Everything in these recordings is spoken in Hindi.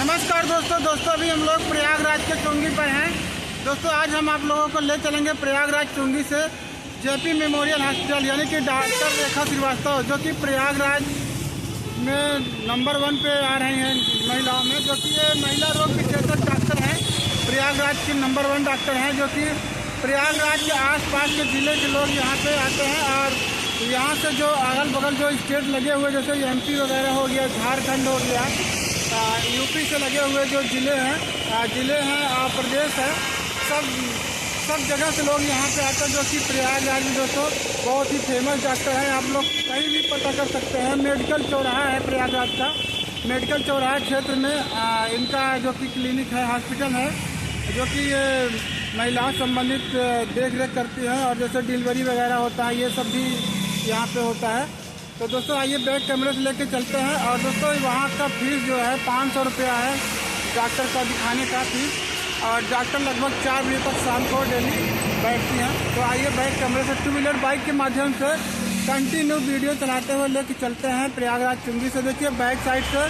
नमस्कार दोस्तों अभी हम लोग प्रयागराज के चुंगी पर हैं। दोस्तों आज हम आप लोगों को ले चलेंगे प्रयागराज चुंगी से जेपी मेमोरियल हॉस्पिटल, यानी कि डॉक्टर रेखा श्रीवास्तव, जो कि प्रयागराज में नंबर 1 पे आ रही हैं महिलाओं में, जो कि ये महिला रोग विशेषज्ञ डॉक्टर हैं। प्रयागराज के नंबर 1 डॉक्टर हैं, जो कि प्रयागराज के आसपास के ज़िले के लोग यहाँ पे आते हैं। और यहाँ से जो अगल बगल जो स्टेट लगे हुए, जैसे MP वगैरह हो गया, झारखंड हो गया, यूपी से लगे हुए जो ज़िले हैं और प्रदेश है, सब जगह से लोग यहाँ पे आते हैं। जो कि प्रयागराज में दोस्तों बहुत ही फेमस डॉक्टर हैं। आप लोग कहीं भी पता कर सकते हैं। मेडिकल चौराहा है प्रयागराज का, मेडिकल चौराहा क्षेत्र में इनका जो कि क्लिनिक है, हॉस्पिटल है, जो कि ये महिलाओं संबंधित देख रेख करती हैं। और जैसे डिलीवरी वगैरह होता है, ये सब भी यहाँ पे होता है। तो दोस्तों आइए बैक कैमरे से लेके चलते हैं। और दोस्तों वहाँ का फीस जो है 500 रुपया है डॉक्टर का दिखाने का फीस। और डॉक्टर लगभग 4 बजे तक शाम को डेली बैठती हैं। तो आइए बैक कैमरे से 2 व्हीलर बाइक के माध्यम से कंटिन्यू वीडियो चलाते हुए लेके चलते हैं प्रयागराज चुंगी से। देखिए बैक साइड से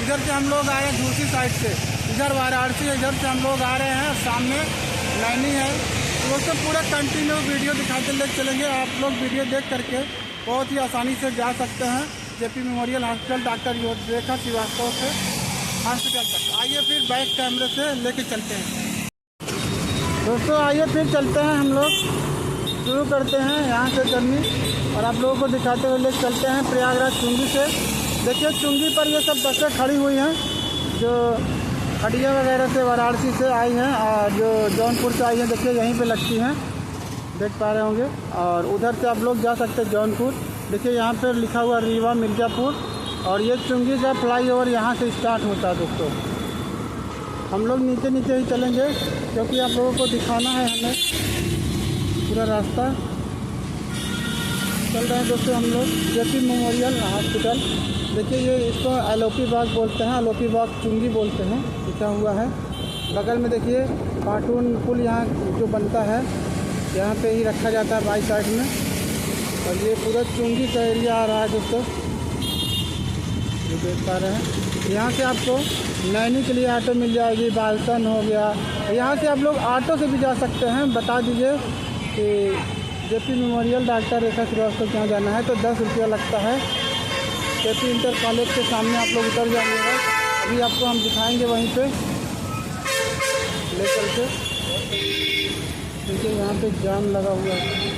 इधर से हम लोग आ रहे हैं, दूसरी साइड से इधर वाराणसी, इधर से हम लोग आ रहे हैं, सामने नैनी है। तो दोस्तों पूरा कंटिन्यू वीडियो दिखाते लेके चलेंगे। आप लोग वीडियो देख करके बहुत ही आसानी से जा सकते हैं जेपी मेमोरियल हॉस्पिटल डॉक्टर रेखा श्रीवास्तव से हॉस्पिटल तक। आइए फिर बैक कैमरे से लेके चलते हैं। दोस्तों आइए फिर चलते हैं, हम लोग शुरू करते हैं यहाँ से जर्नी और आप लोगों को दिखाते हुए लेके चलते हैं प्रयागराज चुंगी से। देखिए चुंगी पर ये सब बसें खड़ी हुई हैं, जो खड़िया वगैरह से वाराणसी से आई हैं और जो जौनपुर से आई हैं, देखिए यहीं पे लगती हैं, देख पा रहे होंगे। और उधर से आप लोग जा सकते हैं जौनपुर। देखिए यहाँ पे लिखा हुआ रीवा मिर्ज़ापुर। और ये चुंगी का फ्लाईओवर यहाँ से स्टार्ट होता है। दोस्तों हम लोग नीचे नीचे ही चलेंगे, क्योंकि आप लोगों को दिखाना है हमें पूरा रास्ता। चल रहे हैं दोस्तों हम लोग जेपी मेमोरियल हॉस्पिटल। देखिए ये इसको एलोपी बाग बोलते हैं, एलोपी बाग चुंगी बोलते हैं, लिखा हुआ है। बगल में देखिए कार्टून पुल यहाँ जो बनता है, यहाँ पे ही रखा जाता है बाई साइड में। और ये पूरा चुंगी का एरिया आ रहा है दोस्तों, ये देख पा रहे हैं। यहाँ से आपको नैनी के लिए ऑटो मिल जाएगी, बालसन हो गया। यहाँ से आप लोग ऑटो से भी जा सकते हैं। बता दीजिए कि जेपी मेमोरियल डॉक्टर रेखा श्रीवास्तव के यहाँ जाना है तो 10 रुपया लगता है। जेपी इंटर कॉलेज के सामने आप लोग उतर जाइएगा। अभी आपको हम दिखाएंगे वहीं पे ले चल के। देखिए यहाँ पे जाम लगा हुआ है।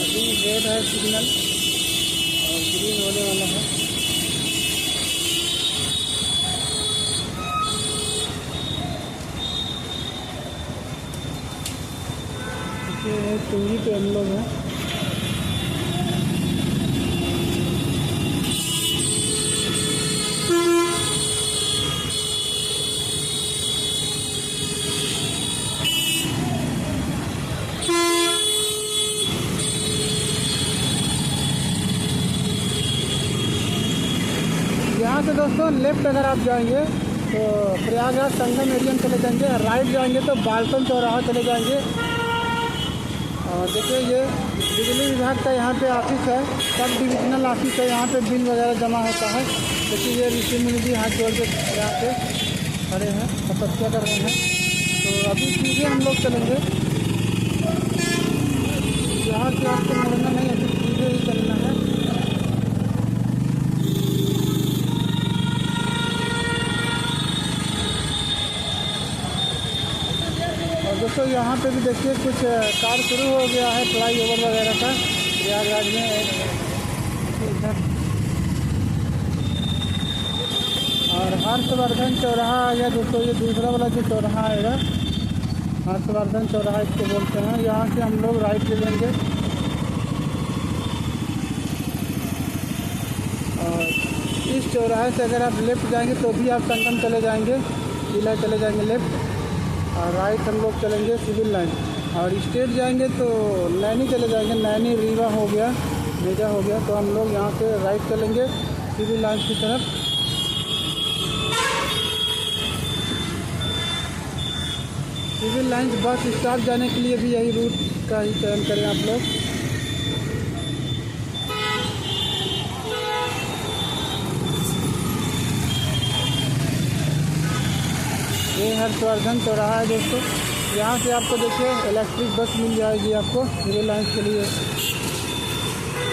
अभी रेड है सिग्नल और ग्रीन होने वाला है। देखिए चुंगी पे हम लोग हैं। यहाँ से दोस्तों लेफ्ट अगर आप जाएंगे तो प्रयागराज संगम एरिया में चले जाएंगे, राइट जाएंगे तो बालसन चौराहा चले जाएंगे। और देखिए ये बिजली विभाग का यहाँ पे ऑफिस है, सब डिविजनल ऑफिस है। यहाँ पे बिल वगैरह जमा होता है। देखिए ये ऋषि मुनि जी हाथ जोड़ के यहाँ पे खड़े हैं, तपस्या कर रहे हैं। तो अभी सीधे हम लोग चलेंगे, यहाँ से आपको मुड़ना नहीं है, सीधे ही चलना है। दोस्तों यहाँ पे भी देखिए कुछ कार्य शुरू हो गया है फ्लाईओवर वगैरह का प्रयागराज में। और हर्षवर्धन चौराहा आ गया दोस्तों, ये दूसरा वाला जो चौराहा आएगा हर्षवर्धन चौराहा इसको बोलते हैं। यहाँ से हम लोग राइट ले लेंगे और इस चौराहे से अगर आप लेफ़्ट जाएंगे तो भी आप संगम चले जाएंगे, किला चले जाएंगे लेफ़्ट। और राइट हम लोग चलेंगे सिविल लाइन। और स्ट्रेट जाएंगे तो नैनी चले जाएंगे, नैनी रीवा हो गया, मेजा हो गया। तो हम लोग यहाँ से राइट चलेंगे सिविल लाइन की तरफ। सिविल लाइन बस स्टॉप जाने के लिए भी यही रूट का ही चयन करें आप लोग। ये हर्षवर्धन चौराहा है दोस्तों। यहाँ से आपको देखिए इलेक्ट्रिक बस मिल जाएगी आपको सिविल लाइन्स के लिए।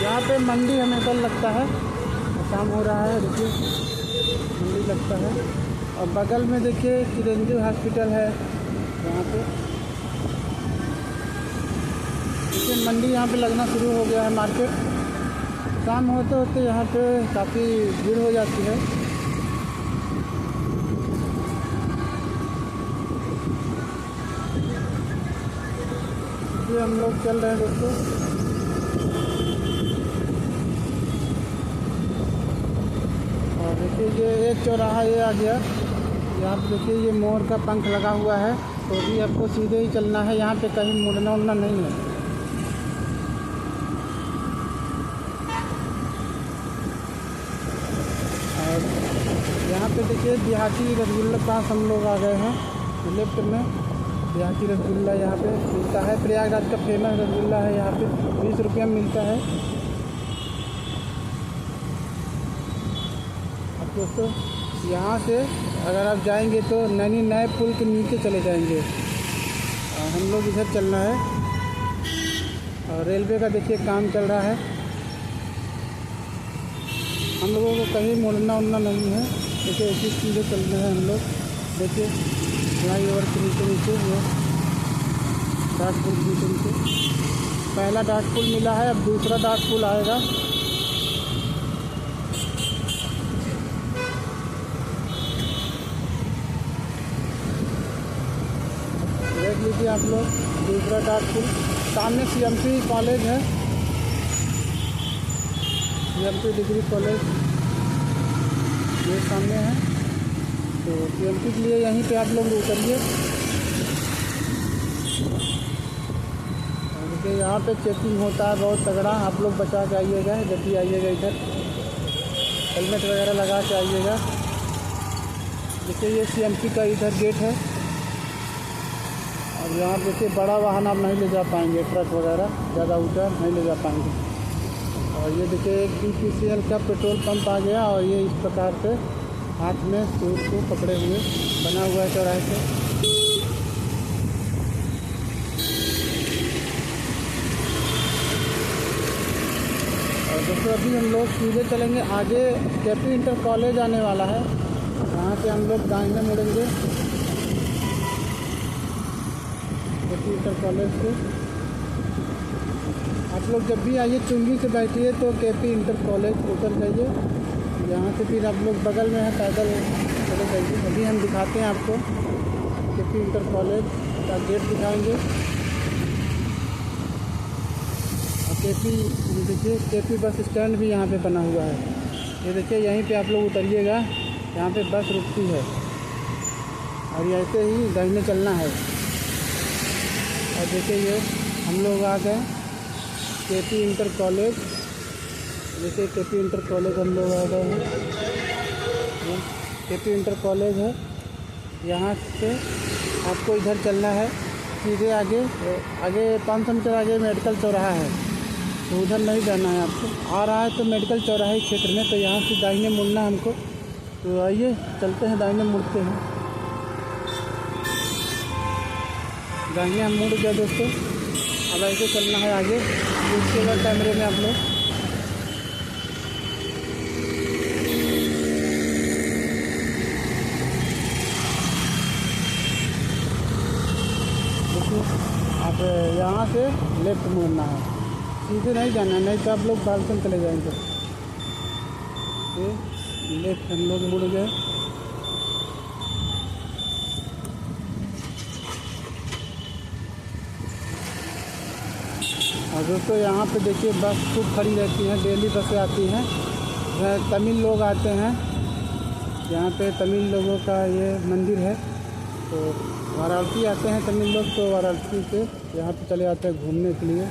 यहाँ पे मंडी हमेशा लगता है, शाम हो रहा है देखिए मंडी लगता है। और बगल में देखिए चिरंजीव हॉस्पिटल है यहाँ पे। देखिए मंडी यहाँ पे लगना शुरू हो गया है। मार्केट शाम होते होते यहाँ पे काफ़ी भीड़ हो जाती है। हम लोग चल रहे हैं दोस्तों। और देखिए ये एक चौराहा ये आ गया। यहाँ पे देखिए ये मोर का पंख लगा हुआ है, तो भी आपको सीधे ही चलना है। यहाँ पे कहीं मुड़ना उड़ना नहीं है। और यहाँ पे देखिए देहाती रसगुल्ला के पास हम लोग आ गए हैं। लेफ्ट में देहाती रसगुल्ला यहाँ पे मिलता है। प्रयागराज का फेमस रसगुल्ला है। यहाँ पे 20 रुपये में मिलता है। अब दोस्तों यहाँ से अगर आप जाएंगे तो नैनी नए पुल के नीचे चले जाएंगे। हम लोग इधर चलना है। और रेलवे का देखिए काम चल रहा है। हम लोगों को कहीं मुड़ना उड़ना नहीं है। देखिए इसी सीधे चलना है हम लोग। देखिए फ्लाई ओवर के नीचे ये डाक पुल नीचे पहला डाक पुल मिला है। अब दूसरा डाक पुल आएगा। देख लीजिए आप लोग दूसरा डाक पुल। सामने CMP कॉलेज है, CMP डिग्री कॉलेज ये सामने है। तो CMP के लिए यहीं पे आप लोग उतरिए। और देखिए यहाँ पे चेकिंग होता है बहुत तगड़ा। आप लोग बचा के आइएगा जब भी आइएगा इधर। हेलमेट वगैरह लगा के आइएगा। देखिए ये CMP का इधर गेट है। और यहाँ देखिए बड़ा वाहन आप नहीं ले जा पाएंगे, ट्रक वगैरह ज़्यादा ऊँचा नहीं ले जा पाएंगे। और ये देखिए एक BPCL का पेट्रोल पंप आ गया। और ये इस प्रकार से हाथ में सूट को पकड़े हुए बना हुआ है चौराहे से। और दोस्तों अभी हम लोग सीधे चलेंगे आगे। KP इंटर कॉलेज आने वाला है। वहाँ से हम लोग दाहिने मुड़ेंगे KP इंटर कॉलेज से। आप लोग जब भी आइए चुंगी से बैठिए तो KP इंटर कॉलेज उतर जाइए। यहाँ से फिर आप लोग बगल में है पैदल चले जाइए। अभी हम दिखाते हैं आपको KP इंटर कॉलेज का गेट दिखाएंगे। और देखिए KP बस स्टैंड भी यहाँ पे बना हुआ है। ये देखिए यहीं पे आप लोग उतरिएगा। यहाँ पे बस रुकती है और ऐसे ही दाहिने चलना है। और देखिए ये हम लोग आ गए KP इंटर कॉलेज। देखिए KP इंटर कॉलेज हम लोग आ गए हैं। KP इंटर कॉलेज है। यहाँ से आपको इधर चलना है सीधे आगे 500 मीटर आगे मेडिकल चौराहा है, तो उधर नहीं जाना है आपको। आ रहा है तो मेडिकल चौराहे क्षेत्र में, तो यहाँ से दाहिने मुड़ना हमको। तो आइए चलते हैं, दाहिने मुड़ते हैं। दाहिने हम मुड़ गए दोस्तों। अब ऐसे चलना है आगे। देखिएगा कैमरे में आप लोग। आप यहाँ से लेफ्ट मुड़ना है, सीधे नहीं जाना है, नहीं तो आप लोग बालकन चले जाएंगे। लेफ्ट हम लोग मुड़ गए। और दोस्तों यहाँ पे देखिए बस खूब खड़ी रहती हैं, डेली बसें आती हैं। तमिल लोग आते हैं यहाँ पे, तमिल लोगों का ये मंदिर है। तो वाराणसी आते हैं तमिल लोग, तो वाराणसी से यहाँ पे चले आते हैं घूमने के लिए।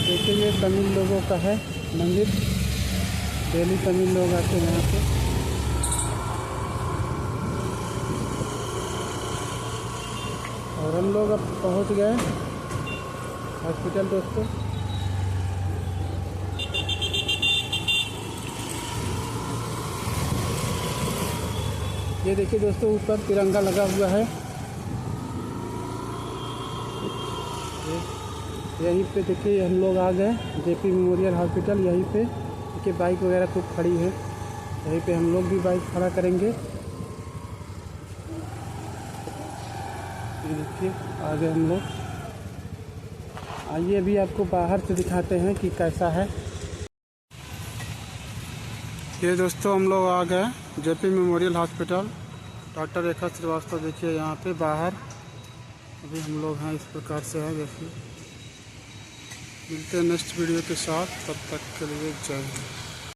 देखिए ये तमिल लोगों का है मंदिर, डेली तमिल लोग आते हैं यहाँ पे। और हम लोग अब पहुंच गए हॉस्पिटल दोस्तों। ये देखिए दोस्तों, ऊपर तिरंगा लगा हुआ है। यहीं पे देखिए हम लोग आ गए जेपी मेमोरियल हॉस्पिटल। यहीं पे देखिए बाइक वगैरह खूब खड़ी है, यहीं पे हम लोग भी बाइक खड़ा करेंगे। ये देखिए आ गए हम लोग। आइए अभी आपको बाहर से दिखाते हैं कि कैसा है। ये दोस्तों हम लोग आ गए जेपी मेमोरियल हॉस्पिटल। डॉक्टर रेखा श्रीवास्तव देखिए यहाँ पे बाहर। अभी हम लोग हैं, इस प्रकार से है। देखिए मिलते हैं नेक्स्ट वीडियो के साथ, तब तक के लिए जय हिंद।